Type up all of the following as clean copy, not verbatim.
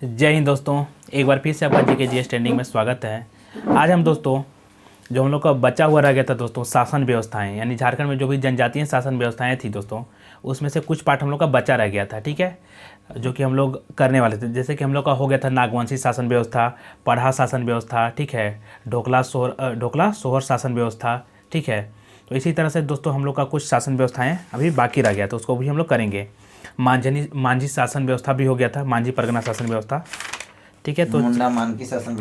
जय हिंद दोस्तों, एक बार फिर से आपका जीके जीएस ट्रेंडिंग में स्वागत है। आज हम दोस्तों जो हम लोग का बचा हुआ रह गया था दोस्तों शासन व्यवस्थाएं, यानी झारखंड में जो भी जनजातीय शासन व्यवस्थाएं थी दोस्तों, उसमें से कुछ पार्ट हम लोग का बचा रह गया था। ठीक है, जो कि हम लोग करने वाले थे। जैसे कि हम लोग का हो गया था नागवंशी शासन व्यवस्था, पढ़ा शासन व्यवस्था, ठीक है, ढोकला सोहर शासन व्यवस्था। ठीक है, तो इसी तरह से दोस्तों हम लोग का कुछ शासन व्यवस्थाएं अभी बाकी रह गया, तो उसको भी हम लोग करेंगे। मांझी शासन व्यवस्था भी हो गया था, मांझी परगना शासन व्यवस्था। ठीक है, तो मुंडा मानकी शासन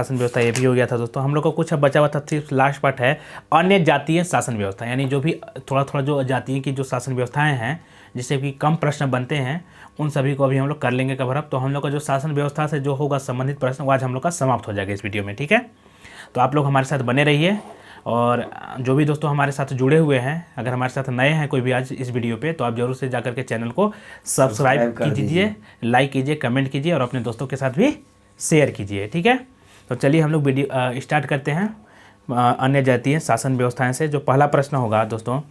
व्यवस्था ये भी हो गया था दोस्तों। हम लोग को कुछ अब बचा हुआ था, सिर्फ लास्ट पार्ट है अन्य जातीय शासन व्यवस्था, यानी जो भी थोड़ा थोड़ा जो जातीय की जो शासन व्यवस्थाएं हैं जिससे कि कम प्रश्न बनते हैं, उन सभी को अभी हम लोग कर लेंगे कवर अप। तो हम लोग का जो शासन व्यवस्था से जो होगा संबंधित प्रश्न, वो आज हम लोग का समाप्त हो जाएगा इस वीडियो में। ठीक है, तो आप लोग हमारे साथ बने रहिए, और जो भी दोस्तों हमारे साथ जुड़े हुए हैं, अगर हमारे साथ नए हैं कोई भी आज इस वीडियो पे, तो आप जरूर से जाकर के चैनल को सब्सक्राइब कीजिए, लाइक कीजिए, कमेंट कीजिए और अपने दोस्तों के साथ भी शेयर कीजिए। ठीक है, तो चलिए हम लोग वीडियो स्टार्ट करते हैं अन्य जातीय शासन व्यवस्थाएं से। जो पहला प्रश्न होगा दोस्तों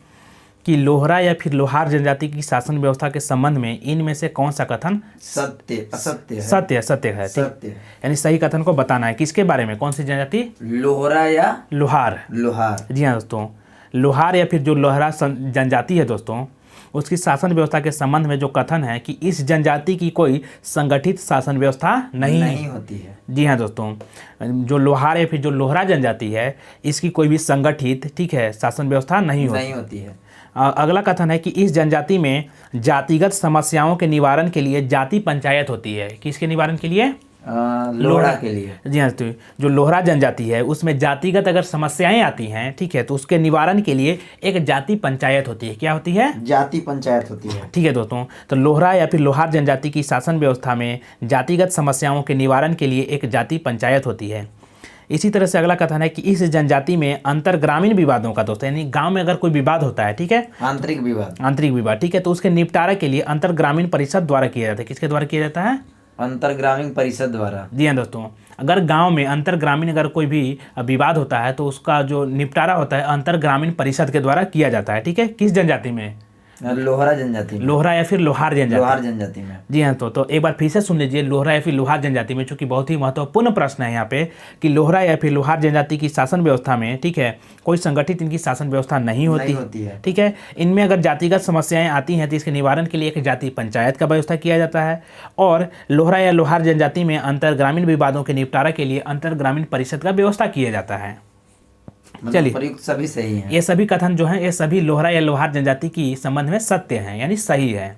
कि लोहरा या फिर लोहार जनजाति की शासन व्यवस्था के संबंध में इनमें से कौन सा कथन सत्य है। ठीक, यानी सही कथन को बताना है। किसके बारे में, कौन सी जनजाति? लोहरा या लोहार। जी हाँ दोस्तों, लोहार या फिर जो लोहरा जनजाति है दोस्तों, उसकी शासन व्यवस्था के संबंध में जो कथन है कि इस जनजाति की कोई संगठित शासन व्यवस्था नहीं होती है। जी हाँ दोस्तों, जो लोहार या फिर जो लोहरा जनजाति है, इसकी कोई भी संगठित, ठीक है, शासन व्यवस्था नहीं होती है। अगला कथन है कि इस जनजाति में जातिगत समस्याओं के निवारण के लिए जाति पंचायत होती है। किसके निवारण के लिए? लोहरा के लिए। जी हाँ, तो जो लोहरा जनजाति है उसमें जातिगत अगर समस्याएं आती हैं, ठीक है, तो उसके निवारण के लिए एक जाति पंचायत होती है। क्या होती है? जाति पंचायत होती है। ठीक है दोस्तों, तो लोहरा या फिर लोहार जनजाति की शासन व्यवस्था में जातिगत समस्याओं के निवारण के लिए एक जाति पंचायत होती है। इसी तरह से अगला कथन है कि इस जनजाति में अंतर ग्रामीण विवादों का दोस्तों, यानी गांव में अगर कोई विवाद होता है, ठीक है, आंतरिक विवाद, ठीक है, तो उसके निपटारे के लिए अंतर ग्रामीण परिषद द्वारा किया जाता है। किसके द्वारा किया जाता है? अंतर ग्रामीण परिषद द्वारा। जी हाँ दोस्तों, अगर गांव में अंतर ग्रामीण अगर कोई भी विवाद होता है तो उसका जो निपटारा होता है अंतर ग्रामीण परिषद के द्वारा किया जाता है। ठीक है, किस जनजाति में? लोहरा जनजाति में। लोहरा या फिर लोहार जनजाति में। जी हाँ, तो एक बार फिर से सुन लीजिए, लोहरा या फिर लोहार जनजाति में, चूंकि बहुत ही महत्वपूर्ण प्रश्न है यहाँ पे कि लोहरा या फिर लोहार जनजाति की शासन व्यवस्था में, ठीक है, कोई संगठित इनकी शासन व्यवस्था नहीं होती है। ठीक है, इनमें अगर जातिगत समस्याएं आती हैं तो इसके निवारण के लिए एक जाति पंचायत का व्यवस्था किया जाता है, और लोहरा या लोहार जनजाति में अंतर ग्रामीण विवादों के निपटारा के लिए अंतर ग्रामीण परिषद का व्यवस्था किया जाता है। चलिए, सभी सही हैं। ये सभी कथन जो हैं ये सभी लोहरा या लोहार जनजाति की संबंध में सत्य हैं, यानी सही है।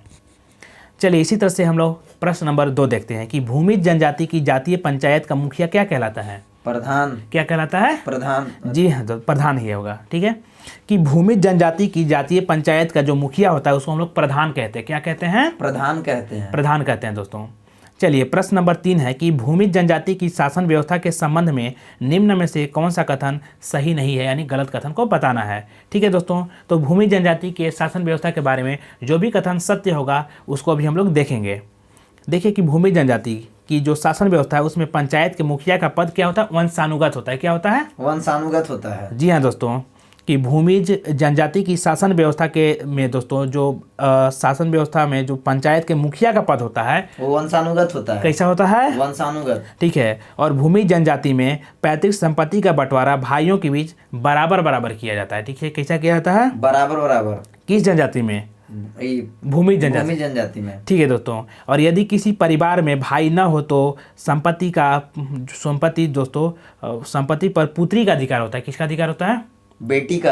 चलिए, इसी तरह से हम लोग प्रश्न नंबर 2 देखते हैं कि भूमिज जनजाति की जातीय पंचायत का मुखिया क्या कहलाता है? प्रधान। क्या कहलाता है? प्रधान। जी हाँ, तो प्रधान ही होगा। ठीक है, कि भूमिज जनजाति की जातीय पंचायत का जो मुखिया होता है उसको हम लोग प्रधान कहते हैं। क्या कहते हैं? प्रधान कहते हैं दोस्तों। चलिए, प्रश्न नंबर 3 है कि भूमिज जनजाति की शासन व्यवस्था के संबंध में निम्न में से कौन सा कथन सही नहीं है, यानी गलत कथन को बताना है। ठीक है दोस्तों, तो भूमिज जनजाति के शासन व्यवस्था के बारे में जो भी कथन सत्य होगा उसको अभी हम लोग देखेंगे। देखिए कि भूमिज जनजाति की जो शासन व्यवस्था है उसमें पंचायत के मुखिया का पद क्या होता है? वंशानुगत होता है। क्या होता है? वंशानुगत होता है। जी हाँ दोस्तों, कि भूमिज जनजाति की शासन व्यवस्था के में दोस्तों जो शासन व्यवस्था में जो पंचायत के मुखिया का पद होता है वो वंशानुगत होता है। कैसा होता है? वंशानुगत। ठीक है, और भूमिज जनजाति में पैतृक संपत्ति का बंटवारा भाइयों के बीच बराबर किया जाता है। ठीक है, कैसा किया जाता है? बराबर। किस जनजाति में? भूमिज जनजाति में। ठीक है दोस्तों, और यदि किसी परिवार में भाई न हो तो संपत्ति दोस्तों, संपत्ति पर पुत्री का अधिकार होता है। किसका अधिकार होता है? बेटी का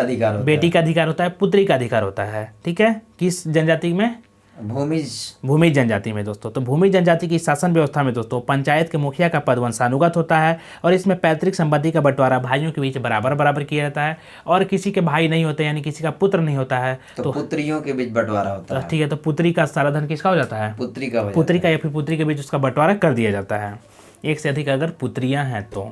अधिकार होता है, पुत्री का अधिकार होता है। ठीक है, किस जनजाति में? भूमिज जनजाति में दोस्तों। तो भूमिज जनजाति की शासन व्यवस्था में दोस्तों पंचायत के मुखिया का पद वंशानुगत होता है, और इसमें पैतृक संपत्ति का बंटवारा भाइयों के बीच बराबर किया जाता है, और किसी के भाई नहीं होते, यानी किसी का पुत्र नहीं होता है तो पुत्रियों के बीच बंटवारा होता है। ठीक है, तो पुत्री का सारा धन किसका हो जाता है? पुत्री का या फिर पुत्री के बीच उसका बंटवारा कर दिया जाता है, एक से अधिक अगर पुत्रियां हैं तो।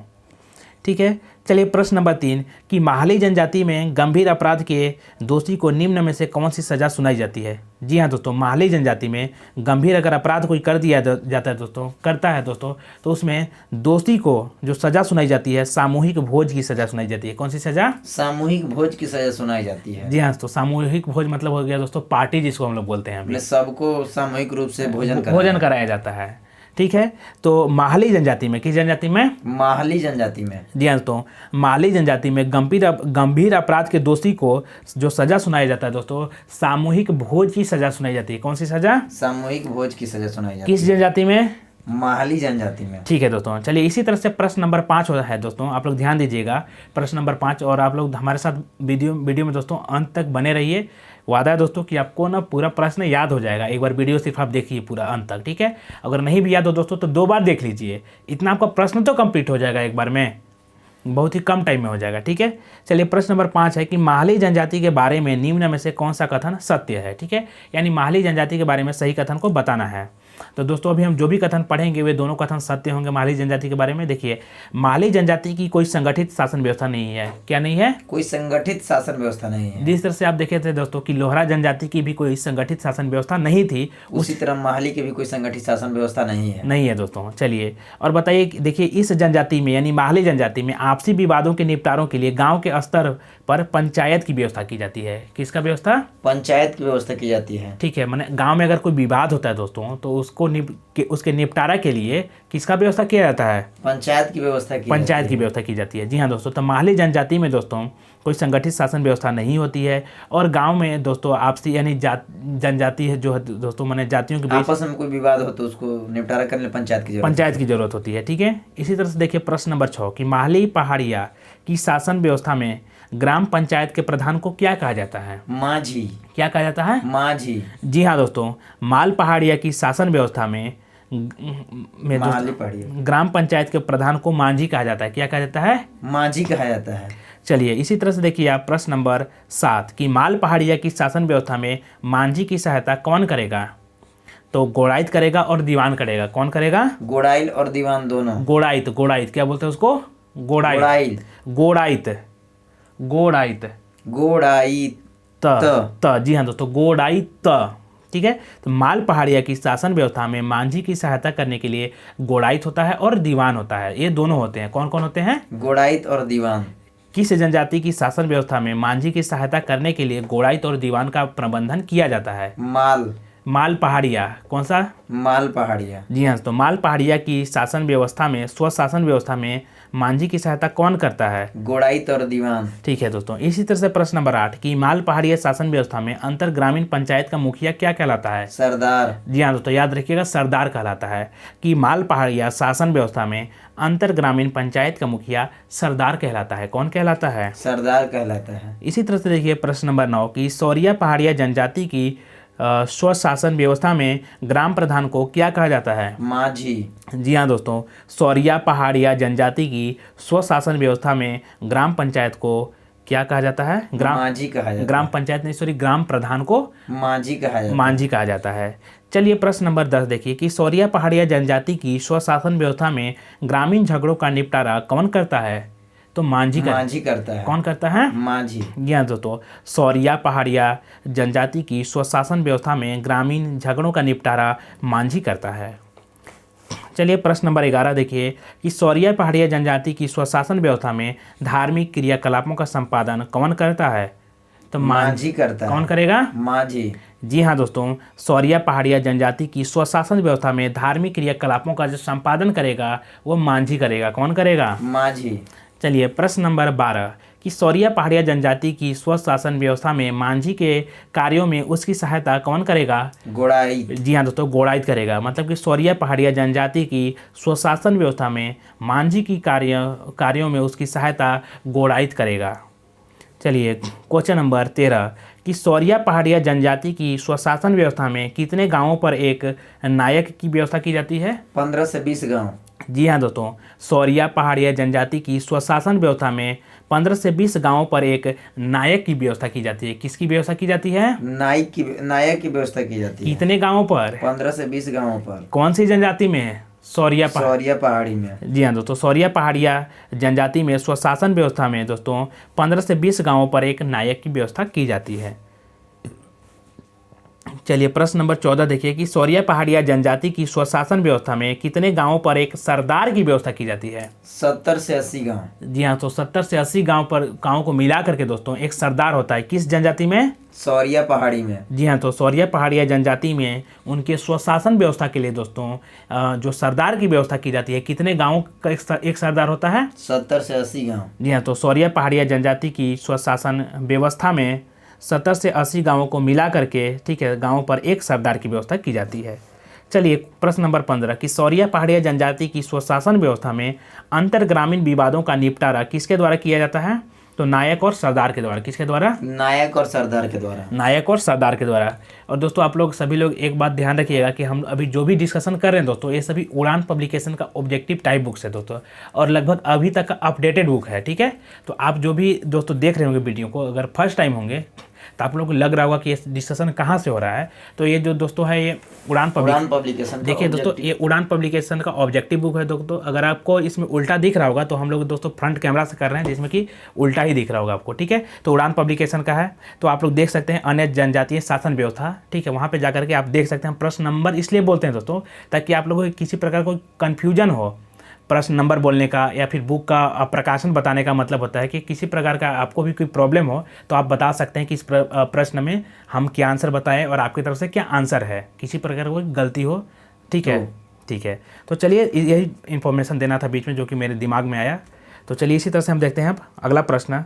ठीक है, चलिए प्रश्न नंबर 3 कि माहली जनजाति में गंभीर अपराध के दोषी को निम्न में से कौन सी सजा सुनाई जाती है? जी हाँ दोस्तों, माहली जनजाति में गंभीर अगर अपराध कोई कर दिया जाता है दोस्तों, करता है दोस्तों, तो उसमें दोषी को जो सजा सुनाई जाती है सामूहिक भोज की सजा सुनाई जाती है। कौन सी सजा? सामूहिक भोज की सजा सुनाई जाती है। जी हाँ, तो सामूहिक भोज मतलब हो गया दोस्तों पार्टी, जिसको हम लोग बोलते हैं। सबको सामूहिक रूप से भोजन कराया जाता है। ठीक है। तो माहली जनजाति में, किस जनजाति में? माहली जनजाति में। जी हाँ दोस्तों, माहली जनजाति में गंभीर अपराध के दोषी को जो सजा सुनाया जाता है दोस्तों, सामूहिक भोज की सजा सुनाई जाती है। कौन सी सजा? सामूहिक भोज की सजा सुनाई जाती है। किस जनजाति में? माहली जनजाति में। ठीक है दोस्तों, चलिए इसी तरह से प्रश्न नंबर 5 होता है दोस्तों, आप लोग ध्यान दीजिएगा प्रश्न नंबर 5, और आप लोग हमारे साथ वीडियो में दोस्तों अंत तक बने रहिए। वादा है दोस्तों कि आपको ना पूरा प्रश्न याद हो जाएगा। एक बार वीडियो सिर्फ आप देखिए पूरा अंत तक, ठीक है। अगर नहीं भी याद हो दोस्तों तो 2 बार देख लीजिए, इतना आपका प्रश्न तो कंप्लीट हो जाएगा एक बार में, बहुत ही कम टाइम में हो जाएगा, ठीक है। चलिए प्रश्न नंबर 5 है कि माहली जनजाति के बारे में निम्न में से कौन सा कथन सत्य है, ठीक है। यानी माहली जनजाति के बारे में सही कथन को बताना है। तो दोस्तों अभी हम जो भी कथन पढ़ेंगे वे दोनों कथन सत्य होंगे माहली जनजाति के बारे में। देखिए, माहली जनजाति की कोई संगठित शासन व्यवस्था नहीं है। क्या नहीं है? कोई संगठित शासन व्यवस्था नहीं है। जिस तरह से आप देखे थे दोस्तों कि लोहरा जनजाति की भी कोई संगठित शासन व्यवस्था नहीं थी, उसी तरह माहली की भी कोई संगठित शासन व्यवस्था नहीं है दोस्तों। चलिए और बताइए, देखिए इस जनजाति में यानी माहली जनजाति में आपसी विवादों के निपटारों के लिए गाँव के स्तर पर पंचायत की व्यवस्था की जाती है। किसका व्यवस्था? पंचायत की व्यवस्था की जाती है, ठीक है। माने गांव में अगर कोई विवाद होता है दोस्तों तो उसके निपटारा के लिए किसका व्यवस्था किया जाता है? पंचायत की व्यवस्था की जाती है। जी हाँ दोस्तों, तो माहली जनजाति में दोस्तों कोई संगठित शासन व्यवस्था नहीं होती है, और गांव में दोस्तों आपसी यानी जनजाति है जो है दोस्तों, माने जातियों के बीच आपस में कोई विवाद हो तो उसको निपटारा करने लिए पंचायत की जरूरत होती है, ठीक है। इसी तरह से देखिए प्रश्न नंबर 6 कि माहली पहाड़िया की शासन व्यवस्था में ग्राम पंचायत के प्रधान को क्या कहा जाता है? माझी। क्या कहा जाता है? माझी। जी हाँ दोस्तों, माल पहाड़िया की शासन व्यवस्था में ग्राम पंचायत के प्रधान को मांझी कहा जाता है। क्या कहा जाता है? मांझी कहा जाता है। चलिए इसी तरह से देखिए आप प्रश्न नंबर 7 कि माल पहाड़िया की शासन व्यवस्था में मांझी की सहायता कौन करेगा? तो गोड़ाइत करेगा और दीवान करेगा। कौन करेगा? गोड़ाइल और दीवान दोनों। गोड़ाइत क्या बोलते हैं उसको? गोड़ाइत। जी हाँ दोस्तों, गोड़ाइत, ठीक है। तो माल पहाड़िया की शासन व्यवस्था में मांझी की सहायता करने के लिए गोड़ाइत होता है और दीवान होता है। ये दोनों होते हैं। कौन कौन होते हैं? गोड़ाइत और दीवान। किस जनजाति की शासन व्यवस्था में मांझी की सहायता करने के लिए गोड़ाइत और दीवान का प्रबंधन किया जाता है? माल पहाड़िया। कौन सा? माल पहाड़िया। जी हाँ, तो माल पहाड़िया की शासन व्यवस्था में स्वशासन व्यवस्था में मांझी की सहायता कौन करता है? गोड़ाइत और दीवान। ठीक है दोस्तों, इसी तरह से प्रश्न नंबर 8 कि माल पहाड़िया शासन व्यवस्था में अंतर ग्रामीण पंचायत का मुखिया क्या कहलाता है? सरदार। जी हाँ दोस्तों, याद रखिएगा सरदार कहलाता है। कि माल पहाड़िया शासन व्यवस्था में अंतर ग्रामीण पंचायत का मुखिया सरदार कहलाता है। कौन कहलाता है? सरदार कहलाता है। इसी तरह से देखिए प्रश्न नंबर 9 कि सौरिया पहाड़िया जनजाति की स्वशासन व्यवस्था में ग्राम प्रधान को क्या कहा जाता है? माझी। जी हाँ दोस्तों, सौरिया पहाड़िया जनजाति की स्वशासन व्यवस्था में ग्राम पंचायत को क्या कहा जाता है? माझी कहा जाता है। ग्राम पंचायत नहीं, सॉरी, ग्राम प्रधान को मांझी कहा जाता है। चलिए प्रश्न नंबर 10 देखिए कि सौरिया पहाड़िया जनजाति की स्वशासन व्यवस्था में ग्रामीण झगड़ों का निपटारा कौन करता है? तो मांझी करता है। कौन करता है? मांझी। जी दोस्तों, सौरिया पहाड़िया जनजाति की स्वशासन व्यवस्था में ग्रामीण झगड़ों का निपटारा मांझी करता है। चलिए प्रश्न नंबर 11 देखिए कि सौरिया पहाड़िया जनजाति की स्वशासन व्यवस्था में धार्मिक क्रियाकलापों का संपादन कौन करता है? तो मांझी करता है। कौन करेगा? मांझी। जी हाँ दोस्तों, सौरिया पहाड़िया जनजाति की स्वशासन व्यवस्था में धार्मिक क्रियाकलापों का जो संपादन करेगा वो मांझी करेगा। कौन करेगा? मांझी। चलिए प्रश्न नंबर 12 कि सौरिया पहाड़िया जनजाति की स्वशासन व्यवस्था में मांझी के कार्यों में उसकी सहायता कौन करेगा? गोड़ाइत। जी हाँ दोस्तों, गोड़ाइत करेगा। मतलब कि सौरिया पहाड़िया जनजाति की स्वशासन व्यवस्था में मांझी की कार्यों में उसकी सहायता गोड़ाइत करेगा। चलिए क्वेश्चन नंबर 13 कि सौरिया पहाड़िया जनजाति की स्वशासन व्यवस्था में कितने गांवों पर एक नायक की व्यवस्था की जाती है? 15 से 20 गाँव। जी हाँ दोस्तों, सौरिया पहाड़िया जनजाति की स्वशासन व्यवस्था में 15 से 20 गांवों पर एक नायक की व्यवस्था की जाती है। किसकी व्यवस्था की जाती है? नायक की व्यवस्था की जाती है। कितने गांवों पर? 15 से 20 गांवों पर। कौन सी जनजाति में? सौरिया पहाड़ी में। जी हाँ दोस्तों, सौरिया पहाड़िया जनजाति में स्वशासन व्यवस्था में दोस्तों 15 से 20 गांवों पर एक नायक की व्यवस्था की जाती है। चलिए प्रश्न नंबर 14 देखिए कि सौरिया पहाड़िया जनजाति की स्वशासन व्यवस्था में कितने गांवों पर एक सरदार की व्यवस्था की जाती है? 70 से 80 गांव। जी हाँ, तो 70 से 80 गांव को मिला करके दोस्तों एक सरदार होता है। किस जनजाति में? सौरिया पहाड़ी में। जी हाँ, तो सौरिया पहाड़िया जनजाति में उनके स्वशासन व्यवस्था के लिए दोस्तों जो सरदार की व्यवस्था की जाती है, कितने गाँव का एक सरदार होता है? 70 से 80 गांव। जी हाँ, तो सौरिया पहाड़िया जनजाति की स्वशासन व्यवस्था में 70 से 80 गांवों को मिला करके, ठीक है, गांवों पर एक सरदार की व्यवस्था की जाती है। चलिए प्रश्न नंबर 15 कि सौरिया पहाड़िया जनजाति की स्वशासन व्यवस्था में अंतर ग्रामीण विवादों का निपटारा किसके द्वारा किया जाता है? तो नायक और सरदार के द्वारा। किसके द्वारा? नायक और सरदार के द्वारा। नायक और सरदार के द्वारा। और दोस्तों आप लोग सभी लोग एक बात ध्यान रखिएगा कि हम अभी जो भी डिस्कशन कर रहे हैं दोस्तों, ये सभी उड़ान पब्लिकेशन का ऑब्जेक्टिव टाइप बुक्स है दोस्तों, और लगभग अभी तक का अपडेटेड बुक है, ठीक है। तो आप जो भी दोस्तों देख रहे होंगे वीडियो को, अगर फर्स्ट टाइम होंगे तो आप लोगों को लग रहा होगा कि ये डिस्कशन कहाँ से हो रहा है, तो ये जो दोस्तों है ये उड़ान पब्लिकेशन। देखिए दोस्तों ये उड़ान पब्लिकेशन का ऑब्जेक्टिव बुक है दोस्तों। अगर आपको इसमें उल्टा दिख रहा होगा तो हम लोग दोस्तों फ्रंट कैमरा से कर रहे हैं, जिसमें कि उल्टा ही दिख रहा होगा आपको, ठीक है। तो उड़ान पब्लिकेशन का है, तो आप लोग देख सकते हैं अन्य जनजातीय शासन व्यवस्था, ठीक है, वहाँ पर जाकर के आप देख सकते हैं। प्रश्न नंबर इसलिए बोलते हैं दोस्तों ताकि आप लोगों को किसी प्रकार कोई कन्फ्यूजन हो। प्रश्न नंबर बोलने का या फिर बुक का प्रकाशन बताने का मतलब होता है कि किसी प्रकार का आपको भी कोई प्रॉब्लम हो तो आप बता सकते हैं कि इस प्रश्न में हम क्या आंसर बताएं और आपकी तरफ से क्या आंसर है, किसी प्रकार की कोई गलती हो, ठीक है, ठीक है। तो चलिए यही इन्फॉर्मेशन देना था बीच में जो कि मेरे दिमाग में आया। तो चलिए इसी तरह से हम देखते हैं अब अगला प्रश्न,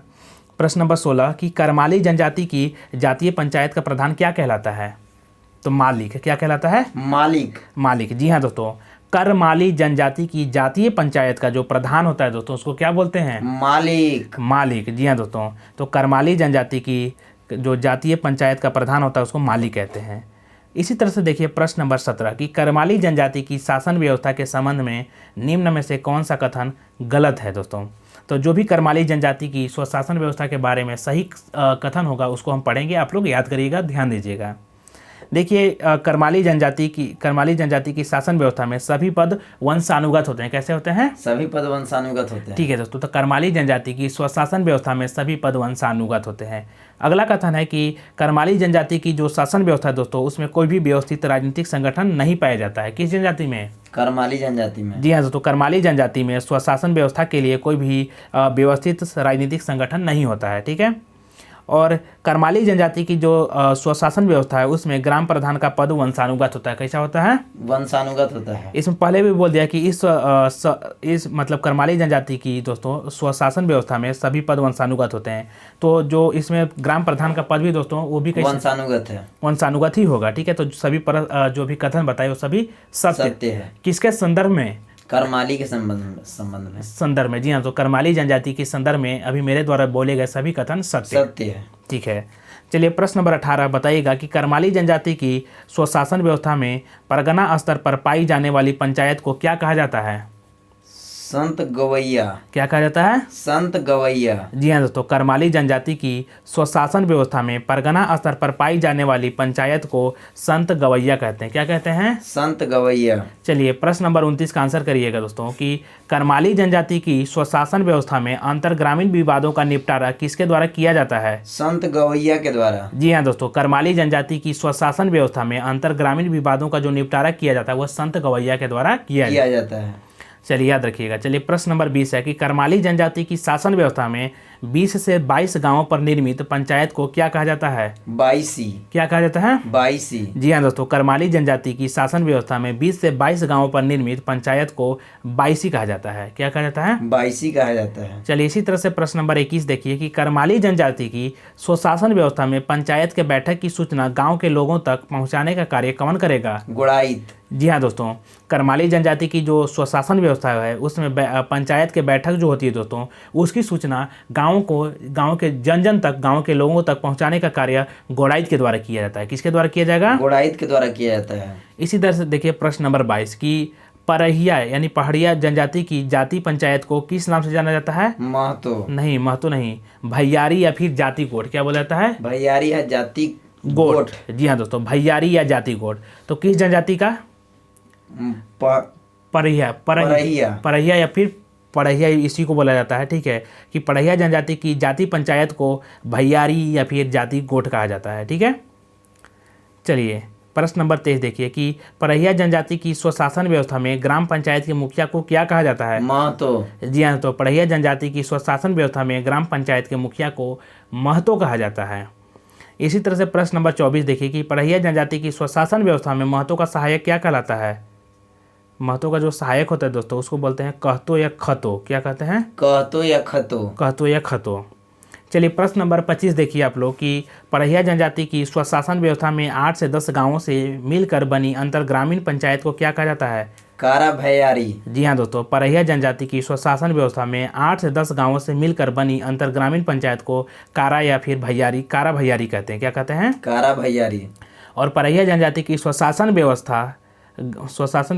प्रश्न नंबर 16 कि करमाली जनजाति की जातीय पंचायत का प्रधान क्या कहलाता है? तो मालिक। क्या कहलाता है? मालिक। जी हाँ दोस्तों, करमाली जनजाति की जातीय पंचायत का जो प्रधान होता है दोस्तों उसको क्या बोलते हैं? मालिक। जी हाँ दोस्तों, तो करमाली जनजाति की जो जातीय पंचायत का प्रधान होता है उसको मालिक कहते हैं। इसी तरह से देखिए प्रश्न नंबर 17 कि करमाली जनजाति की शासन व्यवस्था के संबंध में निम्न में से कौन सा कथन गलत है दोस्तों? तो जो भी करमाली जनजाति की स्वशासन व्यवस्था के बारे में सही कथन होगा उसको हम पढ़ेंगे, आप लोग याद करिएगा, ध्यान दीजिएगा। देखिए करमाली जनजाति की शासन व्यवस्था में सभी पद वंशानुगत होते हैं। कैसे होते हैं? सभी पद वंशानुगत होते हैं। ठीक है दोस्तों, तो करमाली जनजाति की स्वशासन व्यवस्था में सभी पद वंशानुगत होते हैं। अगला कथन है कि करमाली जनजाति की जो शासन व्यवस्था है दोस्तों उसमें कोई भी व्यवस्थित राजनीतिक संगठन नहीं पाया जाता है। किस जनजाति में? करमाली जनजाति में। जी हाँ दोस्तों, करमाली जनजाति में स्वशासन व्यवस्था के लिए कोई भी व्यवस्थित राजनीतिक संगठन नहीं होता है, ठीक है। और करमाली जनजाति की जो स्वशासन व्यवस्था है उसमें ग्राम प्रधान का पद वंशानुगत होता है। कैसा होता है? वंशानुगत होता है। इसमें पहले भी बोल दिया कि इस मतलब करमाली जनजाति की दोस्तों स्वशासन व्यवस्था में सभी पद वंशानुगत होते हैं। तो जो इसमें ग्राम प्रधान का पद भी दोस्तों वो भी वंशानुगत है, वंशानुगत ही होगा, ठीक है। तो सभी जो भी कथन बताए वो सभी सत्य है। किसके संदर्भ में? करमाली के संदर्भ में। जी हाँ, तो करमाली जनजाति के संदर्भ में अभी मेरे द्वारा बोले गए सभी कथन सत्य है, ठीक है। चलिए प्रश्न नंबर 18 बताइएगा कि करमाली जनजाति की स्वशासन व्यवस्था में परगना स्तर पर पाई जाने वाली पंचायत को क्या कहा जाता है? संत गवैया। क्या कहा जाता है? संत गवैया। जी हाँ दोस्तों, करमाली जनजाति की स्वशासन व्यवस्था में परगना स्तर पर पाई जाने वाली पंचायत को संत गवैया कहते हैं। क्या कहते हैं? संत गवैया। चलिए प्रश्न नंबर 29 का आंसर करिएगा दोस्तों कि करमाली जनजाति की स्वशासन व्यवस्था में अंतर ग्रामीण विवादों का निपटारा किसके द्वारा किया जाता है? संत गवैया के द्वारा। जी हाँ दोस्तों, करमाली जनजाति की स्वशासन व्यवस्था में अंतर ग्रामीण विवादों का जो निपटारा किया जाता है वह संत गवैया के द्वारा किया जाता है। चलिए याद रखिएगा। चलिए प्रश्न नंबर 20 है कि करमाली जनजाति की शासन व्यवस्था में 20 से 22 गांवों पर निर्मित पंचायत को क्या कहा जाता है? बाईसी। क्या कहा जाता है? बाईसी। जी हाँ दोस्तों, करमाली जनजाति की शासन व्यवस्था में 20 से 22 गांवों पर निर्मित पंचायत को बाईसी कहा जाता है। क्या कहा जाता है? बाईसी कहा जाता है। चलिए इसी तरह से प्रश्न नंबर 21 देखिए कि करमाली जनजाति की स्वशासन व्यवस्था में पंचायत के बैठक की सूचना गाँव के लोगों तक पहुँचाने का कार्य कौन करेगा? गुड़ाइत। जी हाँ दोस्तों, करमाली जनजाति की जो स्वशासन व्यवस्था है उसमें पंचायत के बैठक जो होती है दोस्तों उसकी सूचना गाँव के जन तक, गाँव के लोगों तक पहुंचाने का कार्य गौड़ाइत के द्वारा किया जाता है। किसके द्वारा किया जाएगा? गौड़ाइत के द्वारा किया जाता है। इसी तरह से देखिए प्रश्न नंबर 22 की परहिया यानी पहाड़िया जनजाति की जाति पंचायत को किस नाम से जाना जाता है? महतो नहीं, भैयारी या फिर जाति गोट। क्या बोला जाता है? भैयारी या जाति गोट। जी हाँ दोस्तों, भैयारी या जाति गोट। तो किस जनजाति का? परहिया या फिर पढ़ैया, इसी को बोला जाता है, ठीक है, कि पढ़ैया जनजाति की जाति पंचायत को भैयारी या फिर जाति गोट कहा जाता है, ठीक है। चलिए प्रश्न नंबर 23 देखिए कि परहिया जनजाति की स्वशासन व्यवस्था में ग्राम पंचायत के मुखिया को क्या कहा जाता है? महतो। जी हाँ, तो परहिया जनजाति की स्वशासन व्यवस्था में ग्राम पंचायत के मुखिया को महतो कहा जाता है। इसी तरह से प्रश्न नंबर 24 देखिए कि परहिया जनजाति की स्वशासन व्यवस्था में महतो का सहायक क्या कहलाता है? महतो का जो सहायक होता है दोस्तों उसको बोलते हैं कहतो या खतो। क्या कहते हैं? कहतो या खतो। कहतो या खतो। चलिए प्रश्न नंबर 25 देखिए आप लोग कि परहिया जनजाति की स्वशासन व्यवस्था में 8 से 10 गांवों से मिलकर बनी अंतर ग्रामीण पंचायत को क्या कहा जाता है? कारा भैयारी। जी हाँ दोस्तों, परहिया जनजाति की स्वशासन व्यवस्था में 8 से 10 गांवों से मिलकर बनी अंतर ग्रामीण पंचायत को कारा या फिर भैयारी, कारा भैयारी कहते हैं। क्या कहते हैं? कारा भैयारी। और परहिया जनजाति की स्वशासन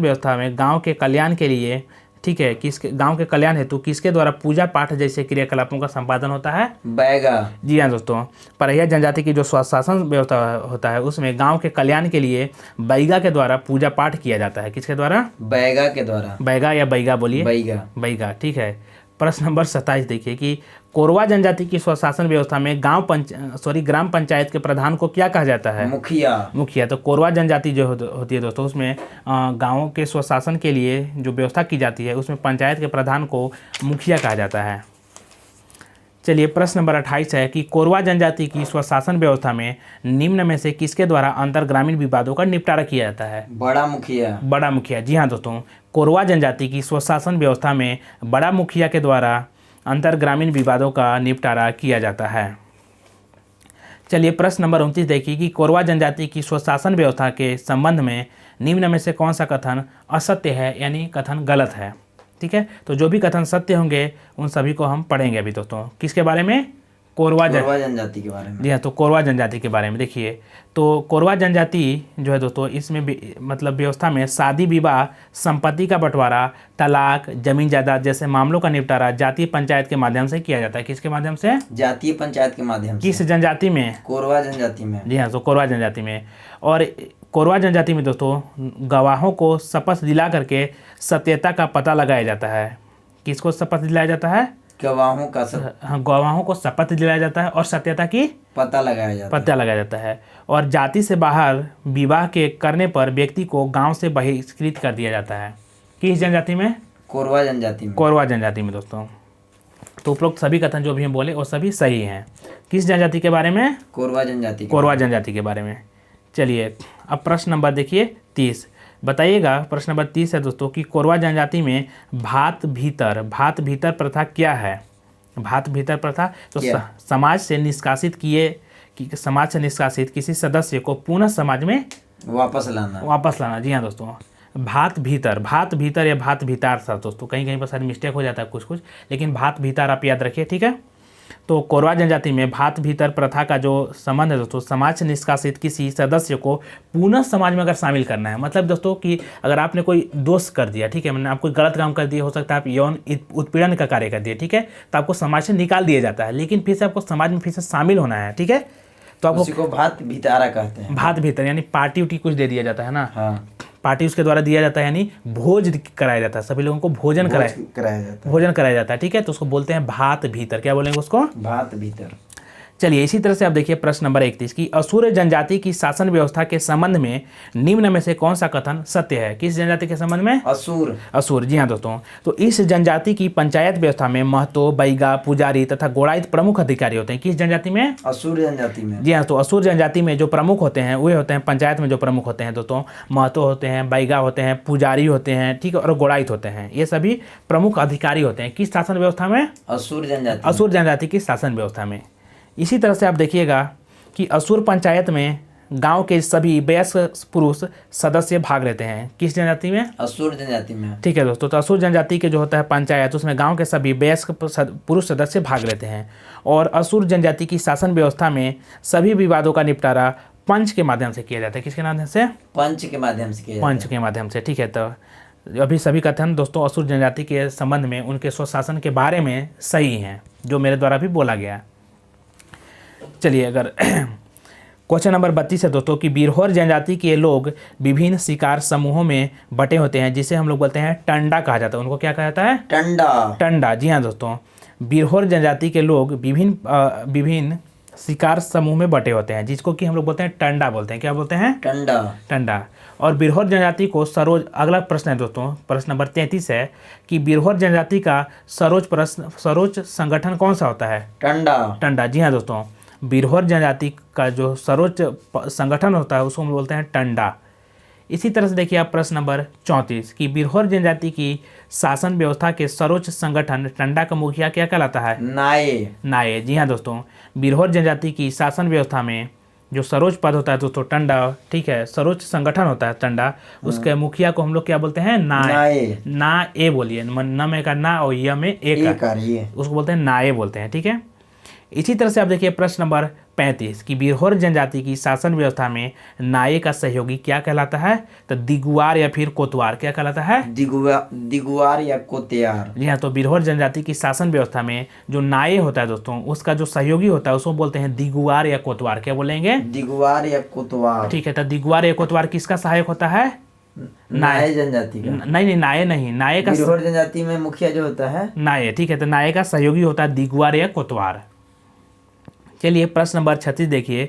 व्यवस्था में गांव के कल्याण के लिए, ठीक है, किसके गांव के कल्याण हेतु किसके द्वारा पूजा पाठ जैसे क्रियाकलापों का संपादन होता है? बैगा। जी हाँ दोस्तों, परहिया जनजाति की जो स्वशासन व्यवस्था होता है उसमें गांव के कल्याण के लिए बैगा के द्वारा पूजा पाठ किया जाता है। किसके द्वारा? बैगा के द्वारा। बैगा या बैगा बोलिए? बैगा। बैगा, ठीक है। प्रश्न नंबर 27 देखिए कि कोरवा जनजाति की स्वशासन व्यवस्था में ग्राम पंचायत के प्रधान को क्या कहा जाता है? मुखिया। मुखिया। तो कोरवा जनजाति जो होती है दोस्तों उसमें गाँवों के स्वशासन के लिए जो व्यवस्था की जाती है उसमें पंचायत के प्रधान को मुखिया कहा जाता है। चलिए प्रश्न नंबर 28 है कि कोरवा जनजाति की स्वशासन व्यवस्था में निम्न में से किसके द्वारा अंतर ग्रामीण विवादों का निपटारा किया जाता है? बड़ा मुखिया। बड़ा मुखिया। जी हाँ दोस्तों, कोरवा जनजाति की स्वशासन व्यवस्था में बड़ा मुखिया के द्वारा अंतर ग्रामीण विवादों का निपटारा किया जाता है। चलिए प्रश्न नंबर 29 देखिए कि कोरवा जनजाति की स्वशासन व्यवस्था के संबंध में निम्न में से कौन सा कथन असत्य है, यानी कथन गलत है? ठीक है, तो जो भी कथन सत्य होंगे उन सभी को हम पढ़ेंगे अभी दोस्तों। किसके बारे में? कोरवा जनजाति के बारे में। जी हाँ, तो कोरवा जनजाति के बारे में देखिए। तो कोरवा जनजाति जो है दोस्तों इसमें मतलब व्यवस्था में शादी विवाह, संपत्ति का बंटवारा, तलाक, जमीन जायदाद जैसे मामलों का निपटारा जातीय पंचायत के माध्यम से किया जाता है। किसके माध्यम से? जातीय पंचायत के माध्यम से। किस जनजाति में? कोरवा जनजाति में। जी हाँ, तो कोरवा जनजाति में। और कोरवा जनजाति में दोस्तों गवाहों को शपथ दिला करके सत्यता का पता लगाया जाता है। किसको शपथ दिलाया जाता है? गवाहों का हाँ, गवाहों को शपथ दिलाया जाता है और सत्यता की पता लगाया जाता है। और जाति से बाहर विवाह के करने पर व्यक्ति को गांव से बहिष्कृत कर दिया जाता है। किस जनजाति में? कोरवा जनजाति में। कोरवा जनजाति में दोस्तों। तो उपरोक्त सभी कथन जो भी हम बोले वो सभी सही हैं। किस जनजाति के बारे में? कोरवा जनजाति। कोरवा जनजाति के बारे में। चलिए अब प्रश्न नंबर देखिए 30, बताइएगा। प्रश्न नंबर 30 है दोस्तों कि कोरवा जनजाति में भात भीतर प्रथा क्या है? भात भीतर प्रथा तो समाज से निष्कासित किसी सदस्य को पुनः समाज में वापस लाना। जी हाँ दोस्तों, भात भीतर या भात भीतर था दोस्तों, कहीं कहीं पर शायद मिस्टेक हो जाता है कुछ, लेकिन भात भीतर आप याद रखिए, ठीक है। तो कोरवा जनजाति में भात भीतर प्रथा का जो संबंध है दोस्तों, समाज से निष्कासित किसी सदस्य को पुनः समाज में अगर शामिल करना है, मतलब दोस्तों कि अगर आपने कोई दोष कर दिया, ठीक है, मैंने आप कोई गलत काम कर दिया, हो सकता है आप यौन उत्पीड़न का कार्य कर दिए, ठीक है, तो आपको समाज से निकाल दिया जाता है, लेकिन फिर से आपको समाज में फिर से शामिल होना है, ठीक है, तो आपको भात भीतारा कहते हैं। भात भीतर यानी पार्टी उटी कुछ दे दिया जाता है ना। हाँ। पार्टी उसके द्वारा दिया जाता है, यानी भोज कराया जाता है, सभी लोगों को भोजन कराया जाता है, ठीक है, तो उसको बोलते हैं भात भीतर। क्या बोलेंगे उसको? भात भीतर। चलिए इसी तरह से आप देखिए प्रश्न नंबर 31 की असुर जनजाति की शासन व्यवस्था के संबंध में निम्न में से कौन सा कथन सत्य है? किस जनजाति के संबंध में? असुर। जी हाँ दोस्तों, तो इस जनजाति की पंचायत व्यवस्था में महतो, बैगा, पुजारी तथा गोड़ाइत प्रमुख अधिकारी होते हैं। किस जनजाति में? असुर जनजाति में। जी हाँ, तो असुर जनजाति में जो प्रमुख होते हैं वे होते हैं पंचायत में जो प्रमुख होते हैं दोस्तों, महतो होते हैं, बैगा होते हैं, पुजारी होते हैं, ठीक है, और गोड़ाइत होते हैं। ये सभी प्रमुख अधिकारी होते हैं किस शासन व्यवस्था में? असुर जनजाति की शासन व्यवस्था में। इसी तरह से आप देखिएगा कि असुर पंचायत में गांव के सभी वयस्क पुरुष सदस्य भाग लेते हैं। किस जनजाति में? असुर जनजाति में। ठीक है दोस्तों, तो असुर जनजाति के जो होता है पंचायत, उसमें गांव के सभी वयस्क पुरुष सदस्य भाग लेते हैं। और असुर जनजाति की शासन व्यवस्था में सभी विवादों का निपटारा पंच के माध्यम से किया जाता है। किसके माध्यम से? पंच के माध्यम से, ठीक है। तो अभी सभी कथन दोस्तों असुर जनजाति के संबंध में उनके स्वशासन के बारे में सही हैं, जो मेरे द्वारा भी बोला गया। चलिए अगर क्वेश्चन नंबर 32 है दोस्तों कि बिरहोर जनजाति के लोग विभिन्न शिकार समूहों में बटे होते हैं, जिसे हम लोग बोलते हैं टंडा कहा जाता है। उनको क्या कहा जाता है? टंडा। जी हाँ दोस्तों, बिरहोर जनजाति के लोग विभिन्न शिकार समूह में बटे होते हैं, जिसको कि हम लोग बोलते हैं टंडा बोलते हैं। क्या बोलते हैं? टंडा। टंडा। और बिरहोर जनजाति को सरोज, अगला प्रश्न है दोस्तों, प्रश्न नंबर 33 है कि बिरहोर जनजाति का सरोज संगठन कौन सा होता है? टंडा। टंडा। जी हाँ दोस्तों, बिरहोर जनजाति का जो सरोज संगठन होता है उसको हम बोलते हैं टंडा। इसी तरह से देखिए आप प्रश्न नंबर 34 कि बिरहोर जनजाति की शासन व्यवस्था के सरोज संगठन टंडा का मुखिया क्या कहलाता है? नाये। नाये। जी हाँ दोस्तों, बिरहोर जनजाति की शासन व्यवस्था में जो सरोज पद होता है दोस्तों टंडा, ठीक है, सरोज संगठन होता है टंडा, उसके मुखिया को हम लोग क्या बोलते हैं? नाये। ना ए बोलिए, न में का ना और य में ए का, उसको बोलते हैं नाये बोलते हैं। ठीक है। इसी तरह से आप देखिए प्रश्न नंबर 35 कि बिरहोर जनजाति की शासन व्यवस्था में नाये का सहयोगी क्या कहलाता है? तो दिगुआर या फिर कोतवार। क्या कहलाता है? दिगुआर या कोतवार। जी हाँ, तो बिरहोर जनजाति की शासन व्यवस्था में जो नाये होता है दोस्तों, उसका जो सहयोगी होता है उसको बोलते हैं दिगुआर या कोतवार। क्या बोलेंगे? दिगुआर या कोतवार। ठीक है, तो दिगुआर या कोतवार किसका सहायक होता है? नाये जनजाति का। नहीं, नाये नहीं, नाये का बिरहोर जनजाति में मुखिया जो होता है नाये। ठीक है, तो नाये का सहयोगी होता है दिगुआर या कोतवार। चलिए प्रश्न नंबर 36 देखिए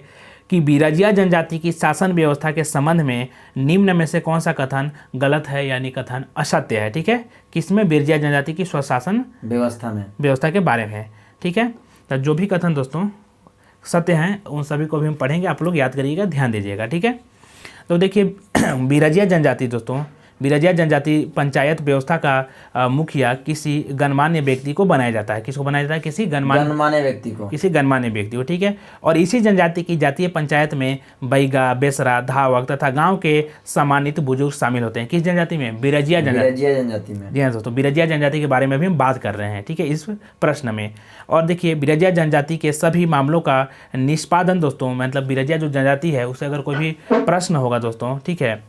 कि बिरजिया जनजाति की शासन व्यवस्था के संबंध में निम्न में से कौन सा कथन गलत है, यानी कथन असत्य है? ठीक है, किसमें? बिरजिया जनजाति की स्वशासन व्यवस्था के बारे में है। ठीक है, तो जो भी कथन दोस्तों सत्य हैं उन सभी को भी हम पढ़ेंगे, आप लोग याद करिएगा, ध्यान दीजिएगा। ठीक है, तो देखिए बिरजिया जनजाति दोस्तों, बिरजिया जनजाति पंचायत व्यवस्था का मुखिया किसी गणमान्य व्यक्ति को बनाया जाता है। किसको बनाया जाता है? किसी गणमान्य व्यक्ति को, किसी गणमान्य व्यक्ति को। ठीक है, और इसी जनजाति की जातीय पंचायत में बैगा, बेसरा, धावक तथा गांव के सम्मानित बुजुर्ग शामिल होते हैं। किस जनजाति में? बिरजिया जनजाति में। जी हाँ दोस्तों, बिरजिया जनजाति के बारे में भी हम बात कर रहे हैं। ठीक है, इस प्रश्न में। और देखिए बिरजिया जनजाति के सभी मामलों का निष्पादन दोस्तों, मतलब बिरजिया जो जनजाति है उससे अगर कोई भी प्रश्न होगा दोस्तों, ठीक है,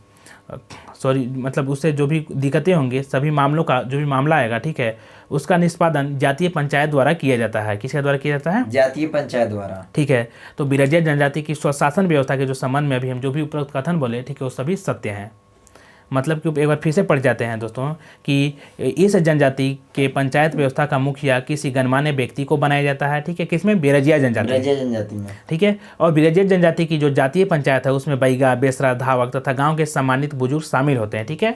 मतलब उससे जो भी दिक्कतें होंगी, सभी मामलों का जो भी मामला आएगा, ठीक है, उसका निष्पादन जातीय पंचायत द्वारा किया जाता है। किसके द्वारा किया जाता है? जातीय पंचायत द्वारा। ठीक है, तो बिरजिया जनजाति की स्वशासन व्यवस्था के जो संबंध में अभी हम जो भी उपरोक्त कथन बोले, ठीक है, वो सभी सत्य हैं। मतलब कि एक बार फिर से पढ़ जाते हैं दोस्तों कि इस जनजाति के पंचायत व्यवस्था का मुखिया किसी गणमान्य व्यक्ति को बनाया जाता है। ठीक है, किसमें? बिरजिया जनजाति में। ठीक है, और बिरजिया जनजाति की जो जातीय पंचायत है उसमें बैगा, बेसरा, धावक तथा गांव के सम्मानित बुजुर्ग शामिल होते हैं। ठीक है,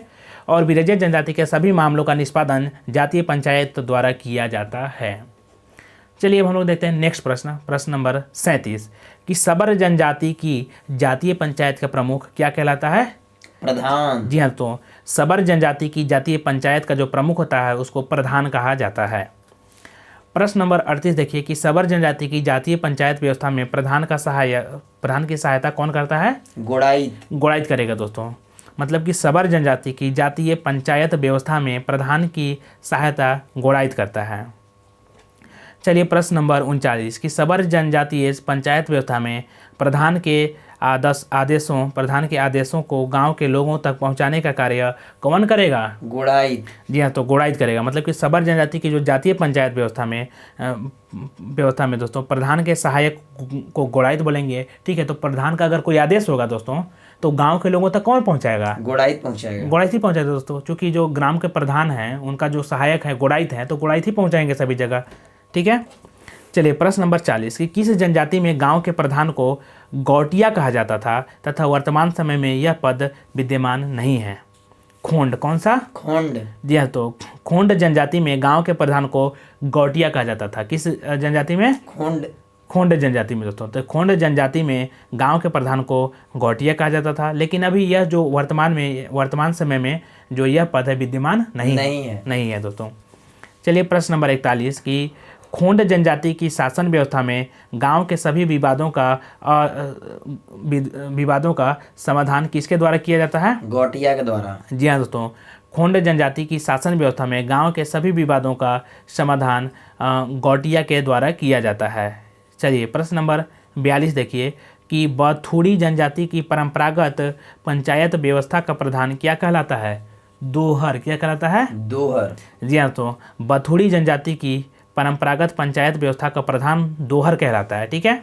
और बिरजिया जनजाति के सभी मामलों का निष्पादन जातीय पंचायत द्वारा किया जाता है। चलिए अब हम लोग देखते हैं नेक्स्ट प्रश्न, प्रश्न नंबर 37 कि सबर जनजाति की जातीय पंचायत का प्रमुख क्या कहलाता है? प्रधान। जी हाँ, तो सबर जनजाति की जातीय पंचायत का जो प्रमुख होता है उसको प्रधान कहा जाता है। प्रश्न नंबर 38 देखिए कि सबर जनजाति की जातीय पंचायत व्यवस्था में प्रधान की सहायता कौन करता है? गोड़ाइत करेगा दोस्तों। मतलब कि सबर जनजाति की जातीय पंचायत व्यवस्था में प्रधान की सहायता गोड़ाइत करता है। चलिए प्रश्न नंबर 39 कि सबर जनजातीय पंचायत व्यवस्था में प्रधान के आदेशों को गांव के लोगों तक पहुंचाने का कार्य कौन करेगा? गोड़ाइत। जी हाँ, तो गोड़ाइत करेगा। मतलब कि सबर जनजाति की जो जातीय पंचायत व्यवस्था में दोस्तों प्रधान के सहायक को गोड़ाइत बोलेंगे। ठीक है, तो प्रधान का अगर कोई आदेश होगा दोस्तों तो गांव के लोगों तक कौन पहुंचाएगा? गोड़ाइत ही पहुंचाएगा दोस्तों, क्योंकि जो ग्राम के प्रधान हैं उनका जो सहायक है गोड़ाइत है, तो गोड़ाइत ही पहुँचाएंगे सभी जगह। ठीक है, चलिए प्रश्न नंबर 40 कि किस जनजाति में गांव के प्रधान को गौटिया कहा जाता था तथा वर्तमान समय में यह पद विद्यमान नहीं है? खोंड। कौन सा? खोंड। जी हाँ, तो खोंड जनजाति में गांव के प्रधान को गौटिया कहा जाता था। किस जनजाति में? खोंड जनजाति में दोस्तों। तो खोंड जनजाति में गांव के प्रधान को गौटिया कहा जाता था, लेकिन अभी यह जो वर्तमान समय में जो यह पद है विद्यमान नहीं है दोस्तों। चलिए प्रश्न नंबर 41 कि खोंड जनजाति की शासन व्यवस्था में गांव के सभी विवादों का समाधान किसके द्वारा किया जाता है? गौटिया के द्वारा। जी हाँ दोस्तों, खोंड जनजाति की शासन व्यवस्था में गांव के सभी विवादों का समाधान गौटिया के द्वारा किया जाता है। चलिए प्रश्न नंबर 42 देखिए कि बथुड़ी जनजाति की परंपरागत पंचायत व्यवस्था का प्रधान क्या कहलाता है? दोहर। क्या कहलाता है? दोहर। जी हाँ, तो बथुड़ी जनजाति की परंपरागत पंचायत व्यवस्था का प्रधान दोहर कहलाता है। ठीक है,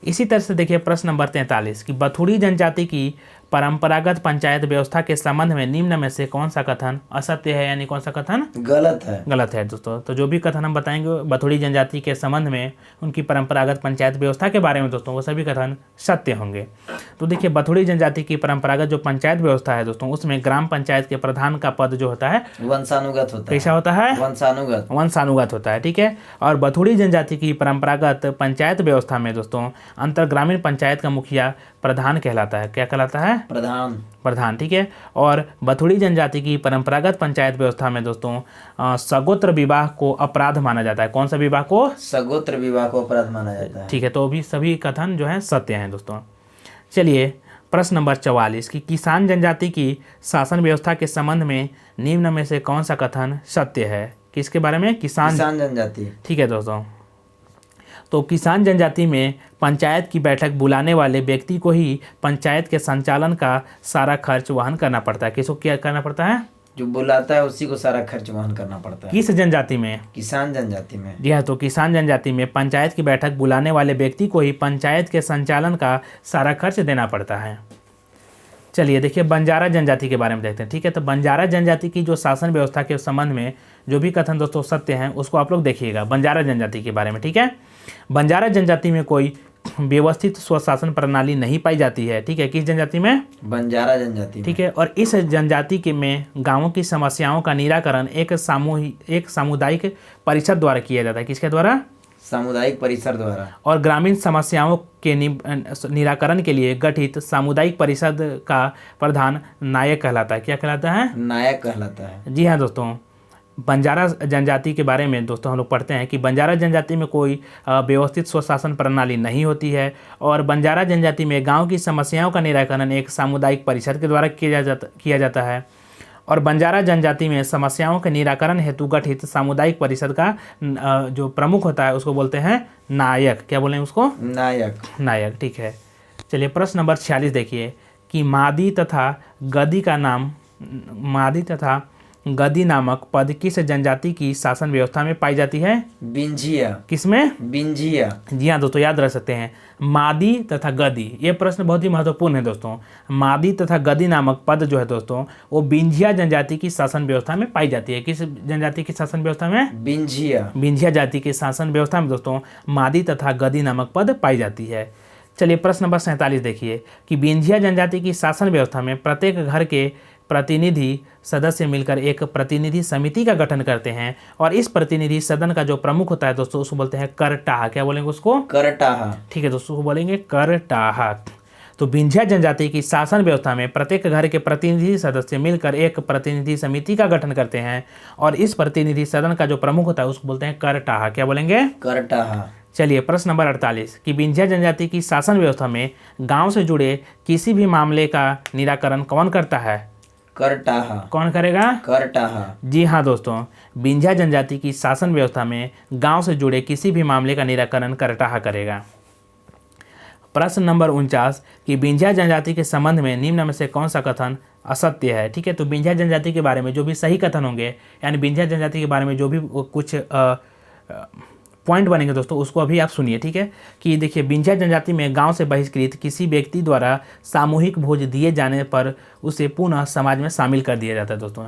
इसी तरह से देखिए प्रश्न नंबर 43 कि बथुड़ी जनजाति की परंपरागत पंचायत व्यवस्था के संबंध में निम्न में से कौन सा कथन असत्य है, यानी कौन सा कथन गलत है दोस्तों। तो जो भी कथन हम बताएंगे बथुड़ी जनजाति के संबंध में उनकी परंपरागत पंचायत व्यवस्था के बारे में दोस्तों, वो सभी कथन सत्य होंगे। तो देखिए बथुड़ी जनजाति की परंपरागत जो पंचायत व्यवस्था है दोस्तों, उसमें ग्राम पंचायत के प्रधान का पद जो होता है वंशानुगत होता है। कैसा होता है? वंशानुगत होता है, ठीक है। और बथुड़ी जनजाति की परंपरागत पंचायत व्यवस्था में दोस्तों अंतर ग्रामीण पंचायत का मुखिया प्रधान कहलाता है। क्या कहलाता है? प्रधान, ठीक है। और बथुड़ी जनजाति की परंपरागत पंचायत व्यवस्था में दोस्तों सगोत्र विवाह को अपराध माना जाता है। कौन सा विवाह को? सगोत्र विवाह को अपराध माना जाता है, ठीक है। तो भी सभी कथन जो है सत्य हैं दोस्तों। चलिए प्रश्न नंबर 44 की किसान जनजाति की शासन व्यवस्था के संबंध में निम्न में से कौन सा कथन सत्य है? किसके बारे में? किसान जनजाति, ठीक है दोस्तों। तो किसान जनजाति में पंचायत की बैठक बुलाने वाले व्यक्ति को ही पंचायत के संचालन का सारा खर्च वहन करना पड़ता है। किसको क्या करना पड़ता है? जो बुलाता है उसी को सारा खर्च वहन करना पड़ता है। किस जनजाति में? किसान जनजाति में। जी हाँ, तो किसान जनजाति में पंचायत की बैठक बुलाने वाले व्यक्ति को ही पंचायत के संचालन का सारा खर्च देना पड़ता है। चलिए देखिए बंजारा जनजाति के बारे में देखते हैं, ठीक है। तो बंजारा जनजाति की जो शासन व्यवस्था के संबंध में जो भी कथन दोस्तों सत्य हैं उसको आप लोग देखिएगा बंजारा जनजाति के बारे में, ठीक है। बंजारा जनजाति में कोई व्यवस्थित स्वशासन प्रणाली नहीं पाई जाती है, ठीक है। किस जनजाति में? बंजारा जनजाति में, ठीक है। और इस जनजाति के में गांवों की समस्याओं का निराकरण एक सामुदायिक परिषद द्वारा किया जाता है। किसके द्वारा? सामुदायिक परिषद द्वारा। और ग्रामीण समस्याओं के निराकरण के लिए गठित सामुदायिक परिषद का प्रधान नायक कहलाता है। क्या कहलाता है? नायक कहलाता है। जी हाँ दोस्तों, बंजारा जनजाति के बारे में दोस्तों हम लोग पढ़ते हैं कि बंजारा जनजाति में कोई व्यवस्थित स्वशासन प्रणाली नहीं होती है और बंजारा जनजाति में गांव की समस्याओं का निराकरण एक सामुदायिक परिषद के द्वारा किया जाता है। और बंजारा जनजाति में समस्याओं के निराकरण हेतु गठित सामुदायिक परिषद का जो प्रमुख होता है उसको बोलते हैं नायक। क्या बोलें उसको? नायक, ठीक है। चलिए प्रश्न नंबर 46 देखिए कि मादी तथा गदी नामक पद किस जनजाति की शासन व्यवस्था में पाई जाती है? बिंझिया। किसमें? बिंझिया। जी हाँ दोस्तों, याद रख सकते हैं मादी तथा गदी। ये प्रश्न बहुत ही महत्वपूर्ण है दोस्तों। मादी तथा गदी नामक पद जो है दोस्तों वो बिंझिया जनजाति की शासन व्यवस्था में पाई जाती है। किस जनजाति की शासन व्यवस्था में? बिंझिया जाति की शासन व्यवस्था में दोस्तों मादी तथा गदी नामक पद पाई जाती है। चलिए प्रश्न नंबर 47 देखिए कि बिंझिया जनजाति की शासन व्यवस्था में प्रत्येक घर के प्रतिनिधि सदस्य मिलकर एक प्रतिनिधि समिति का गठन करते हैं और इस प्रतिनिधि सदन का जो प्रमुख होता है दोस्तों उसको बोलते हैं करटाह। क्या बोलेंगे उसको? करटाह, ठीक है दोस्तों, उसको बोलेंगे करटाह। तो बिंझिया जनजाति की शासन व्यवस्था में प्रत्येक घर के प्रतिनिधि सदस्य मिलकर एक प्रतिनिधि समिति का गठन करते हैं और इस प्रतिनिधि सदन का जो प्रमुख होता है उसको बोलते हैं करटाह। क्या बोलेंगे? करटाह। चलिए प्रश्न नंबर 48 कि बिंझिया जनजाति की शासन व्यवस्था में गांव से जुड़े किसी भी मामले का निराकरण कौन करता है? करटाह। कौन करेगा? करटाह। जी हाँ दोस्तों, बिंझिया जनजाति की शासन व्यवस्था में गांव से जुड़े किसी भी मामले का निराकरण करटाह करेगा। प्रश्न नंबर 49 कि बिंझिया जनजाति के संबंध में निम्न में से कौन सा कथन असत्य है? ठीक है, तो बिंझिया जनजाति के बारे में जो भी सही कथन होंगे यानी बिंझिया जनजाति के बारे में जो भी कुछ पॉइंट बनेंगे दोस्तों उसको अभी आप सुनिए, ठीक है। कि देखिए बिंझिया जनजाति में गांव से बहिष्कृत किसी व्यक्ति द्वारा सामूहिक भोज दिए जाने पर उसे पुनः समाज में शामिल कर दिया जाता है दोस्तों।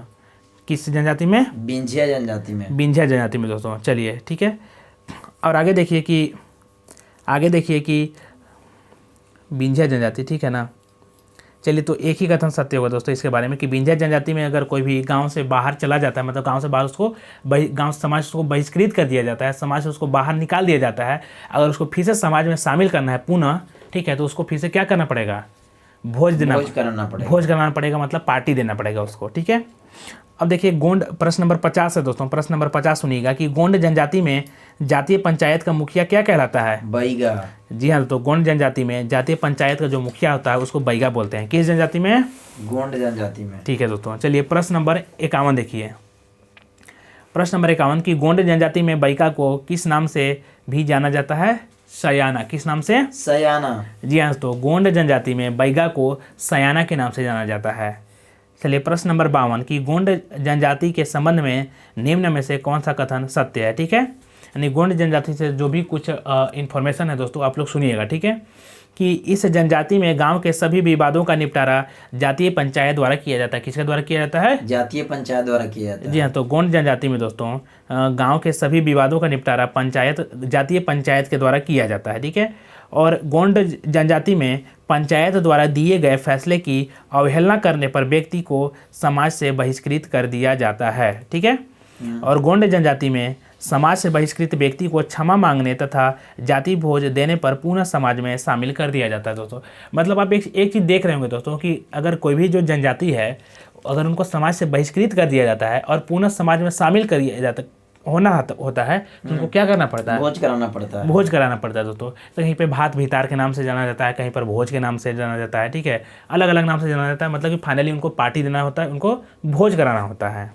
किस जनजाति में? बिंझिया जनजाति में। बिंझिया जनजाति में दोस्तों। चलिए ठीक है, और आगे देखिए कि बिंझिया जनजाति, ठीक है ना। चलिए तो एक ही कथन सत्य होगा दोस्तों इसके बारे में कि बिंझिया जनजाति में अगर कोई भी गांव से बाहर चला जाता है, मतलब गांव से बाहर उसको गांव समाज उसको बहिष्कृत कर दिया जाता है, समाज से उसको बाहर निकाल दिया जाता है, अगर उसको फिर से समाज में शामिल करना है पुनः, ठीक है, तो उसको फिर से क्या करना पड़ेगा? भोज कराना पड़ेगा, मतलब पार्टी देना पड़ेगा उसको, ठीक है। अब देखिए गोंड, प्रश्न नंबर 50 है दोस्तों। प्रश्न नंबर 50 सुनिएगा कि गोंड जनजाति में जातीय पंचायत का मुखिया क्या कहलाता है? बैगा। जी हाँ, तो गोंड जनजाति में जातीय पंचायत का जो मुखिया होता है उसको बैगा बोलते हैं। किस जनजाति में? गोंड जनजाति में। ठीक है दोस्तों, चलिए प्रश्न नंबर 51 देखिए। प्रश्न नंबर 51 की गोंड जनजाति में बैगा को किस नाम से भी जाना जाता है? सयाना। किस नाम से? सयाना। जी हाँ, तो गोंड जनजाति में बैगा को सयाना के नाम से जाना जाता है। चलिए प्रश्न नंबर 52 की गोंड जनजाति के संबंध में निम्न में से कौन सा कथन सत्य है? ठीक है, यानी गोंड जनजाति से जो भी कुछ इन्फॉर्मेशन है दोस्तों आप लोग सुनिएगा, ठीक है। कि इस जनजाति में गांव के सभी विवादों का निपटारा जातीय पंचायत द्वारा किया जाता है। किसके द्वारा किया जाता है? जातीय पंचायत द्वारा किया जाता है। जी हाँ, तो गोंड जनजाति में दोस्तों गांव के सभी विवादों का निपटारा जातीय पंचायत के द्वारा किया जाता है। ठीक है, और गोंड जनजाति में पंचायत द्वारा दिए गए फैसले की अवहेलना करने पर व्यक्ति को समाज से बहिष्कृत कर दिया जाता है। ठीक है, और गोंड जनजाति में समाज से बहिष्कृत व्यक्ति को क्षमा मांगने तथा जाति भोज देने पर पुनः समाज में शामिल कर दिया जाता है। दोस्तों मतलब आप एक चीज़ देख रहे होंगे दोस्तों कि अगर कोई भी जो जनजाति है, अगर उनको समाज से बहिष्कृत कर दिया जाता है और पुनः समाज में शामिल कर दिया जाता होता है तो उनको क्या करना पड़ता है? भोज कराना पड़ता है। भोज कराना पड़ता है दोस्तों। तो कहीं पे भात भितार के नाम से जाना जाता है, कहीं पर भोज के नाम से जाना जाता है। ठीक है, अलग अलग नाम से जाना जाता है, मतलब कि फाइनली उनको पार्टी देना होता है, उनको भोज कराना होता है।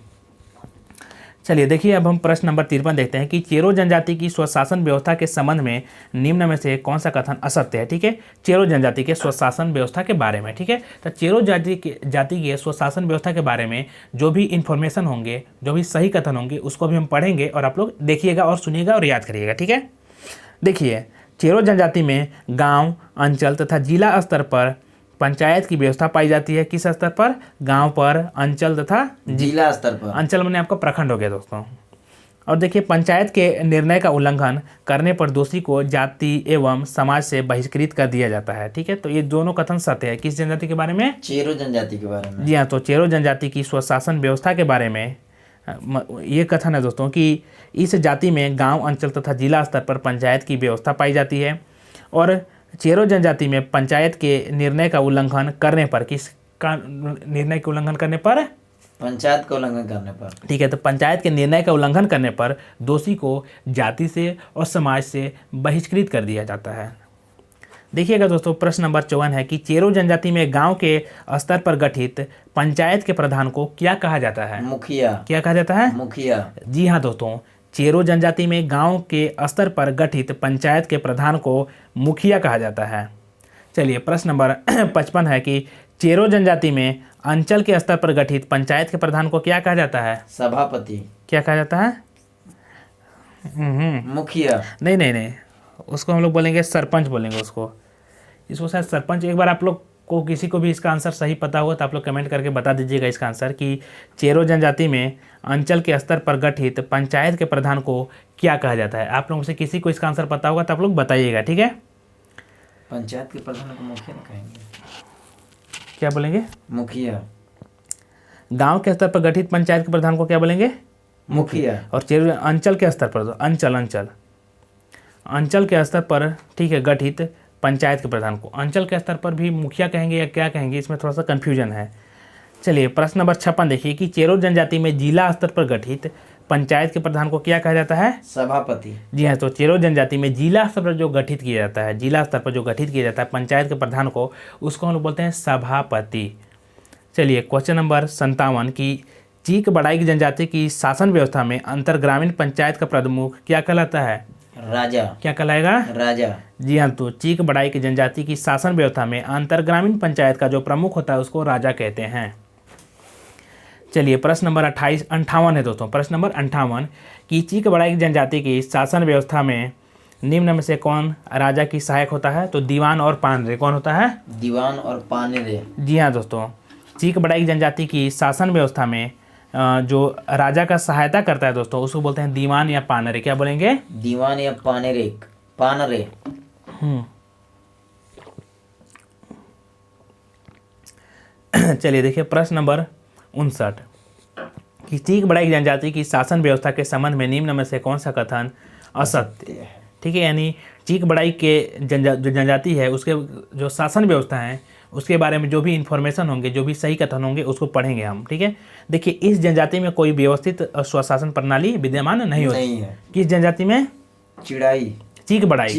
चलिए देखिए, अब हम प्रश्न नंबर 53 देखते हैं कि चेरो जनजाति की स्वशासन व्यवस्था के संबंध में निम्न में से कौन सा कथन असत्य है। ठीक है, चेरो जनजाति के स्वशासन व्यवस्था के बारे में। ठीक है, तो चेरो जाति के स्वशासन व्यवस्था के बारे में जो भी इन्फॉर्मेशन होंगे, जो भी सही कथन होंगे, उसको भी हम पढ़ेंगे और आप लोग देखिएगा और सुनिएगा और याद करिएगा। ठीक है, देखिए, चेरो जनजाति में गाँव, अंचल तथा जिला स्तर पर पंचायत की व्यवस्था पाई जाती है। किस स्तर पर? गांव पर, अंचल तथा जिला स्तर पर। अंचल मैंने आपका प्रखंड हो गया दोस्तों। और देखिए, पंचायत के निर्णय का उल्लंघन करने पर दोषी को जाति एवं समाज से बहिष्कृत कर दिया जाता है। ठीक है, तो ये दोनों कथन सत्य है। किस जनजाति के बारे में? चेरो जनजाति के बारे में। जी हाँ, तो चेरो जनजाति की स्वशासन व्यवस्था के बारे में ये कथन है दोस्तों कि इस जाति में गाँव, अंचल तथा जिला स्तर पर पंचायत की व्यवस्था पाई जाती है। और चेरो जनजाति में पंचायत के निर्णय का उल्लंघन करने पर, किसका निर्णय के उल्लंघन करने पर? पंचायत का उल्लंघन करने पर। ठीक है, तो पंचायत के निर्णय का उल्लंघन करने पर दोषी को जाति से और समाज से बहिष्कृत कर दिया जाता है। देखिएगा दोस्तों, प्रश्न नंबर 54 है कि चेरो जनजाति में गांव के स्तर पर गठित पंचायत के प्रधान को क्या कहा जाता है? मुखिया। क्या कहा जाता है? मुखिया। जी हाँ दोस्तों, चेरो जनजाति में गांव के स्तर पर गठित पंचायत के प्रधान को मुखिया कहा जाता है। चलिए, प्रश्न नंबर 55 है कि चेरो जनजाति में अंचल के स्तर पर गठित पंचायत के प्रधान को क्या कहा जाता है? सभापति। क्या कहा जाता है? मुखिया। नहीं, उसको हम लोग बोलेंगे सरपंच बोलेंगे उसको शायद सरपंच। एक बार आप लोग को किसी को भी इसका आंसर सही पता होगा तो आप लोग कमेंट करके बता दीजिएगा इसका आंसर कि चेरो जनजाति में अंचल के स्तर पर गठित पंचायत के प्रधान को क्या कहा जाता है। आप लोगों से किसी को इसका आंसर पता होगा तो आप लोग बताइएगा। ठीक है, पंचायत के प्रधान को मुखिया कहेंगे। क्या बोलेंगे? मुखिया। गांव के स्तर पर गठित पंचायत के प्रधान को क्या बोलेंगे? मुखिया। और चेरो अंचल के स्तर पर अंचल के स्तर पर, ठीक है, गठित पंचायत के प्रधान को अंचल के स्तर पर भी मुखिया कहेंगे या क्या कहेंगे, इसमें थोड़ा सा कन्फ्यूजन है। चलिए, प्रश्न नंबर 56 देखिए कि चेरो जनजाति में जिला स्तर पर गठित पंचायत के प्रधान को क्या कहा जाता है? सभापति। जी हाँ, तो चेरो जनजाति में जिला स्तर पर जो गठित किया जाता है, जिला स्तर पर जो गठित किया जाता है पंचायत के प्रधान को, उसको हम लोग बोलते हैं सभापति। चलिए, क्वेश्चन नंबर 57 की चीक बड़ाई जनजाति की शासन व्यवस्था में अंतर ग्रामीण पंचायत का प्रमुख क्या कहलाता है? राजा। क्या कहलाएगा? राजा। जी हाँ, तो चीक बड़ाई की जनजाति की शासन व्यवस्था में अंतर ग्रामीण पंचायत का जो प्रमुख होता है उसको राजा कहते हैं। चलिए, प्रश्न नंबर 58 है दोस्तों। प्रश्न नंबर 58 कि चीक बड़ाई जनजाति की शासन व्यवस्था में निम्न में से कौन राजा की सहायक होता है? तो दीवान और पानरे। कौन होता है? दीवान और पानरे। जी हाँ दोस्तों, चीक बड़ाई जनजाति की शासन व्यवस्था में जो राजा का सहायता करता है दोस्तों, उसको बोलते हैं दीवान या पानरे। क्या बोलेंगे? दीवान या पानरे। चलिए देखिए, प्रश्न नंबर 59 कि चीक बड़ाई जनजाति की शासन व्यवस्था के संबंध में निम्न में से कौन सा कथन असत्य है? ठीक है, यानी चीक बड़ाई के जो जनजाति है उसके जो शासन व्यवस्था है उसके बारे में जो भी इन्फॉर्मेशन होंगे, जो भी सही कथन होंगे उसको पढ़ेंगे हम। ठीक है, देखिए, इस जनजाति में कोई व्यवस्थित स्वशासन प्रणाली विद्यमान नहीं होती है। किस जनजाति में? चीक बड़ाई।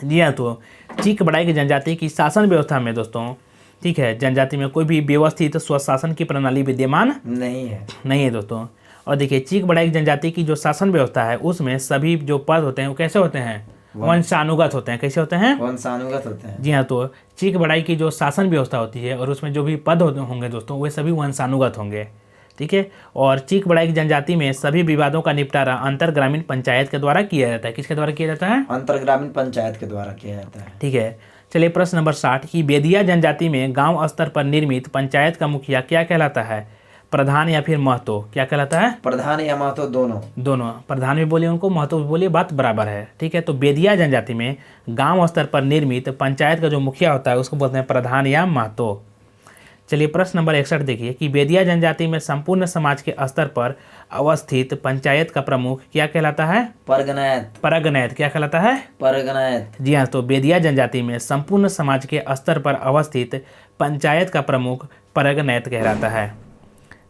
जी हाँ, तो चीक बड़ाई की जनजाति की शासन व्यवस्था में दोस्तों, ठीक है, जनजाति में कोई भी व्यवस्थित स्वशासन की प्रणाली विद्यमान नहीं है दोस्तों। और देखिए, चीक बड़ाई जनजाति की जो शासन व्यवस्था है उसमें सभी जो पद होते हैं वो कैसे होते हैं? वंशानुगत होते हैं। कैसे होते हैं? वंशानुगत होते हैं। जी हाँ, तो चीक बड़ाई की जो शासन व्यवस्था होती है और उसमें जो भी पद होंगे दोस्तों वे सभी वंशानुगत होंगे। ठीक है, और चीक बड़ाई की जनजाति में सभी विवादों का निपटारा अंतर ग्रामीण पंचायत के द्वारा किया जाता है। किसके द्वारा किया जाता है? अंतर ग्रामीण पंचायत के द्वारा किया जाता है। ठीक है, चलिए प्रश्न नंबर 60 कि बेदिया जनजाति में गांव स्तर पर निर्मित पंचायत का मुखिया क्या कहलाता है? प्रधान या फिर महतो? क्या कहलाता है? प्रधान या महतो दोनों। दोनों, प्रधान भी बोलिए उनको, महतो भी बोलिए, बात बराबर है। ठीक है, तो बेदिया जनजाति में गांव स्तर पर निर्मित पंचायत का जो मुखिया होता है उसको बोलते हैं प्रधान या महतो। चलिए प्रश्न नंबर 61 देखिए कि बेदिया जनजाति में संपूर्ण समाज के स्तर पर अवस्थित पंचायत का प्रमुख क्या कहलाता है? परगनायत। परगनायत। क्या कहलाता है? परगनायत। जी हाँ, तो बेदिया जनजाति में संपूर्ण समाज के स्तर पर अवस्थित पंचायत का प्रमुख परगनायत कहलाता है।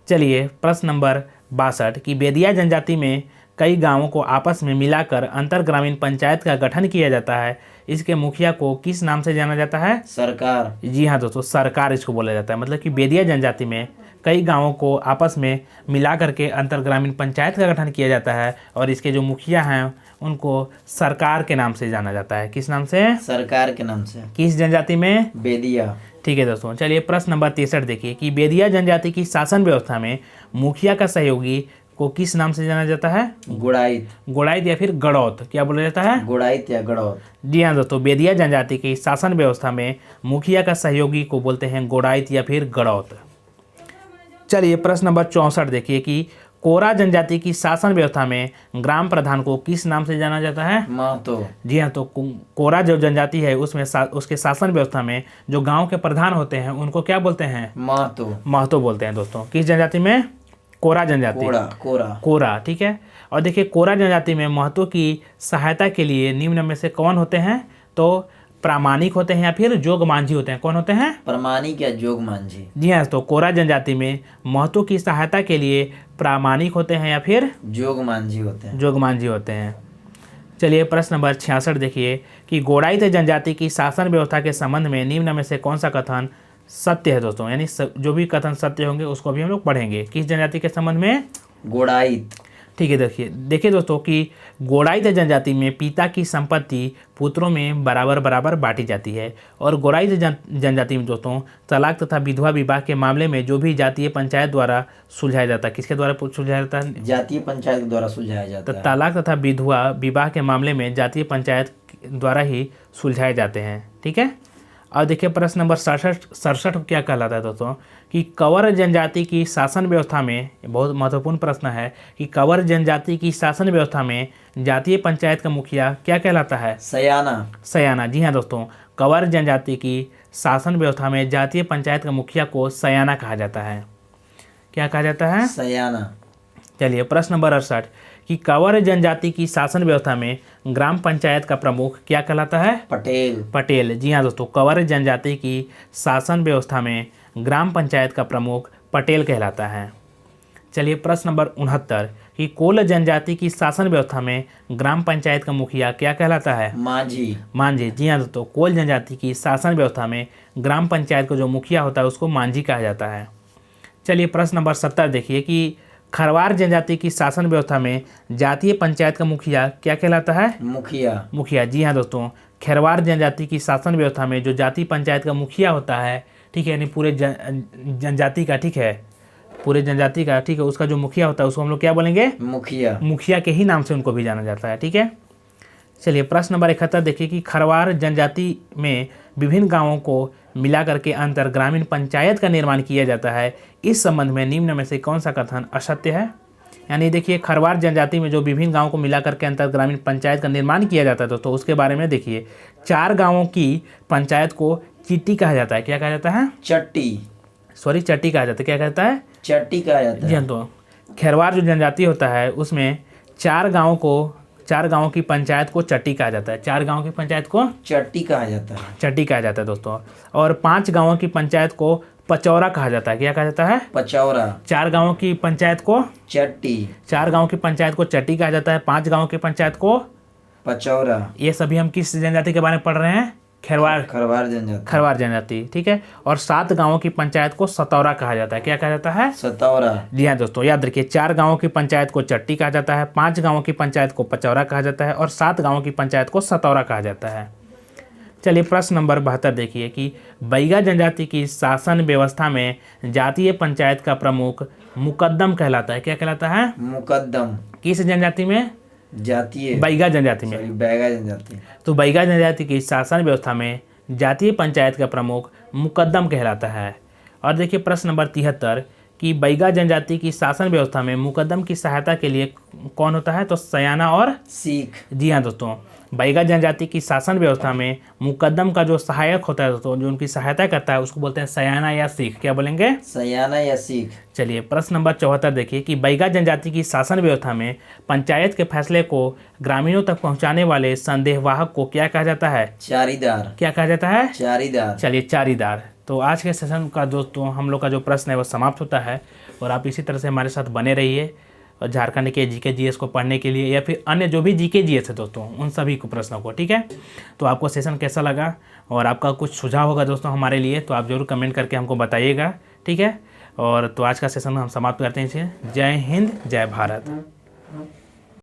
चलिए प्रश्न नंबर 62 कि बेदिया जनजाति में कई गांवों को आपस में मिलाकर अंतर ग्रामीण पंचायत का गठन किया जाता है। इसके मुखिया को किस नाम से जाना जाता है? सरकार। जी हाँ दोस्तों, सरकार इसको बोला जाता है। मतलब कि बेदिया जनजाति में कई गांवों को आपस में मिला करके अंतर ग्रामीण पंचायत का गठन किया जाता है और इसके जो मुखिया हैं उनको सरकार के नाम से जाना जाता है। किस नाम से? सरकार के नाम से। किस जनजाति में? बेदिया। ठीक है दोस्तों, चलिए प्रश्न नंबर 63 देखिए कि बेदिया जनजाति की शासन व्यवस्था में मुखिया का सहयोगी को किस नाम से जाना जाता है? गुड़ाइत। गुड़ाइत या फिर गड़ौत। क्या बोला जाता है? गुड़ाइत या गड़ौत। जी हाँ दोस्तों, बेदिया जनजाति की शासन व्यवस्था में मुखिया का सहयोगी को बोलते हैं गुड़ाइत या फिर गड़ौत। चलिए प्रश्न नंबर 64 देखिए कि कोरा जनजाति की शासन व्यवस्था में ग्राम प्रधान को किस नाम से जाना जाता है? महतो। जी हाँ, तो कोरा जो जनजाति है उसमें उसके शासन व्यवस्था में जो गांव के प्रधान होते हैं उनको क्या बोलते हैं? महतो। महतो बोलते हैं दोस्तों। किस जनजाति में? कोरा जनजाति। कोरा। ठीक है, और देखिए कोरा जनजाति में महतो की सहायता के लिए निम्न में से कौन होते हैं? तो प्रामाणिक होते हैं या फिर जोग मांझी होते हैं। कौन होते हैं? प्रामाणिक या जोग मांझी। जी हाँ, तो कोरा जनजाति में महतो की सहायता के लिए प्रामाणिक होते हैं या फिर जोग मांझी होते हैं। जोग मांझी होते हैं। चलिए प्रश्न नंबर 66 देखिए कि गोड़ाइत जनजाति की शासन व्यवस्था के संबंध में निम्न में से कौन सा कथन सत्य है दोस्तों? यानी जो भी कथन सत्य होंगे उसको भी हम लोग पढ़ेंगे। किस जनजाति के संबंध में? गोड़ाइत। ठीक है, देखिए दोस्तों कि गोड़ाइत जनजाति में पिता की संपत्ति पुत्रों में बराबर बराबर बांटी जाती है और गोड़ाइत जनजाति में दोस्तों तलाक तथा विधवा विवाह के मामले में जो भी जातीय पंचायत द्वारा सुलझाया जाता है। किसके द्वारा सुलझाया जाता है? जातीय पंचायत द्वारा सुलझाया जाता है। तलाक तथा विधवा विवाह के मामले में जातीय पंचायत द्वारा ही सुलझाए जाते हैं। ठीक है, और देखिए प्रश्न नंबर 67 क्या कहलाता है दोस्तों कि कंवर जनजाति की शासन व्यवस्था में, बहुत महत्वपूर्ण प्रश्न है कि कंवर जनजाति की शासन व्यवस्था में जातीय पंचायत का मुखिया क्या कहलाता है? सयाना। सयाना। जी हाँ दोस्तों, कंवर जनजाति की शासन व्यवस्था में जातीय पंचायत का मुखिया को सयाना कहा जाता है। क्या कहा जाता है? सयाना। चलिए प्रश्न नंबर 68 कि कंवर जनजाति की शासन व्यवस्था में ग्राम पंचायत का प्रमुख क्या कहलाता है? पटेल। पटेल। जी हाँ दोस्तों, कंवर जनजाति की शासन व्यवस्था में ग्राम पंचायत का प्रमुख पटेल कहलाता है। चलिए प्रश्न नंबर 69 कि कोल जनजाति की शासन व्यवस्था में ग्राम पंचायत का मुखिया क्या कहलाता है? मांझी। मांझी। जी हाँ दोस्तों, कोल जनजाति की शासन व्यवस्था में ग्राम पंचायत का जो मुखिया होता है उसको मांझी कहा जाता है। चलिए प्रश्न नंबर 70 देखिए कि खरवार जनजाति की शासन व्यवस्था में जातीय पंचायत का मुखिया क्या कहलाता है? मुखिया। मुखिया। जी हाँ दोस्तों, खरवार जनजाति की शासन व्यवस्था में जो जातीय पंचायत का मुखिया होता है, ठीक है, यानी पूरे जनजाति का, ठीक है, पूरे जनजाति का, ठीक है, उसका जो मुखिया होता है उसको हम लोग क्या बोलेंगे? मुखिया। मुखिया के ही नाम से उनको भी जाना जाता है। ठीक है, चलिए प्रश्न नंबर 71 देखिए कि खरवार जनजाति में विभिन्न गांवों को मिला करके अंतर ग्रामीण पंचायत का निर्माण किया जाता है। इस संबंध में निम्न में से कौन सा कथन असत्य है? यानी देखिए खरवार जनजाति में जो विभिन्न गांवों को मिला करके अंतर ग्रामीण पंचायत का निर्माण किया जाता है दोस्तों, उसके बारे में देखिए 4 गांवों की पंचायत को चिट्टी कहा जाता है। क्या कहा जाता है? चट्टी। सॉरी, चट्टी कहा जाता है। क्या कहता है? चट्टी कहा जाता है। जी हाँ, तो खरवार जो जनजाति होता है उसमें 4 गांवों की पंचायत को चट्टी कहा जाता है। 4 गांवों की पंचायत को चट्टी कहा जाता है। चट्टी कहा जाता है दोस्तों, और 5 गांवों की पंचायत को पचौरा कहा जाता है। क्या कहा जाता है? पचौरा। 4 गांवों की पंचायत को चट्टी। 4 गांवों की पंचायत को चट्टी कहा जाता है, 5 गांवों की पंचायत को पचौरा। ये सभी हम किस जनजाति के बारे में पढ़ रहे हैं? खरवार जनजाति। ठीक है, और 7 गांवों की पंचायत को सतौरा कहा जाता है। क्या कहा जाता है? सतौरा। जी हाँ दोस्तों, याद रखिए 4 गांवों की पंचायत को चट्टी कहा जाता है, 5 गांवों की पंचायत को पचौरा कहा जाता है और 7 गांवों की पंचायत को सतौरा कहा जाता है। चलिए प्रश्न नंबर 72 देखिए कि बैगा जनजाति की शासन व्यवस्था में जातीय पंचायत का प्रमुख मुकद्दम कहलाता है। क्या कहलाता है? मुकद्दम। किस जनजाति में? जातीय। बैगा जनजाति में। बैगा जनजाति। तो बैगा जनजाति की शासन व्यवस्था में जातीय पंचायत का प्रमुख मुकद्दम कहलाता है। और देखिए प्रश्न नंबर 73 कि बैगा जनजाति की शासन व्यवस्था में मुकद्दम की सहायता के लिए कौन होता है? तो सयाना और सीख। जी हाँ दोस्तों, बैगा जनजाति की शासन व्यवस्था में मुकद्दम का जो सहायक होता है दोस्तों, जो उनकी सहायता करता है, उसको बोलते हैं सयाना या सीख। क्या बोलेंगे? सयाना या सीख। चलिए प्रश्न नंबर 74 देखिए कि बैगा जनजाति की शासन व्यवस्था में पंचायत के फैसले को ग्रामीणों तक पहुंचाने वाले संदेहवाहक को क्या कहा जाता है? चारीदार। क्या कहा जाता है? चारीदार। चलिए चारीदार। तो आज के सेशन का दोस्तों हम लोग का जो प्रश्न है वो समाप्त होता है, और आप इसी तरह से हमारे साथ बने रहिए और झारखंड के जीके जीएस को पढ़ने के लिए, या फिर अन्य जो भी जीके जीएस है दोस्तों, उन सभी को प्रश्नों को। ठीक है, तो आपको सेशन कैसा लगा और आपका कुछ सुझाव होगा दोस्तों हमारे लिए, तो आप ज़रूर कमेंट करके हमको बताइएगा। ठीक है, और तो आज का सेशन हम समाप्त करते हैं। जय हिंद, जय भारत।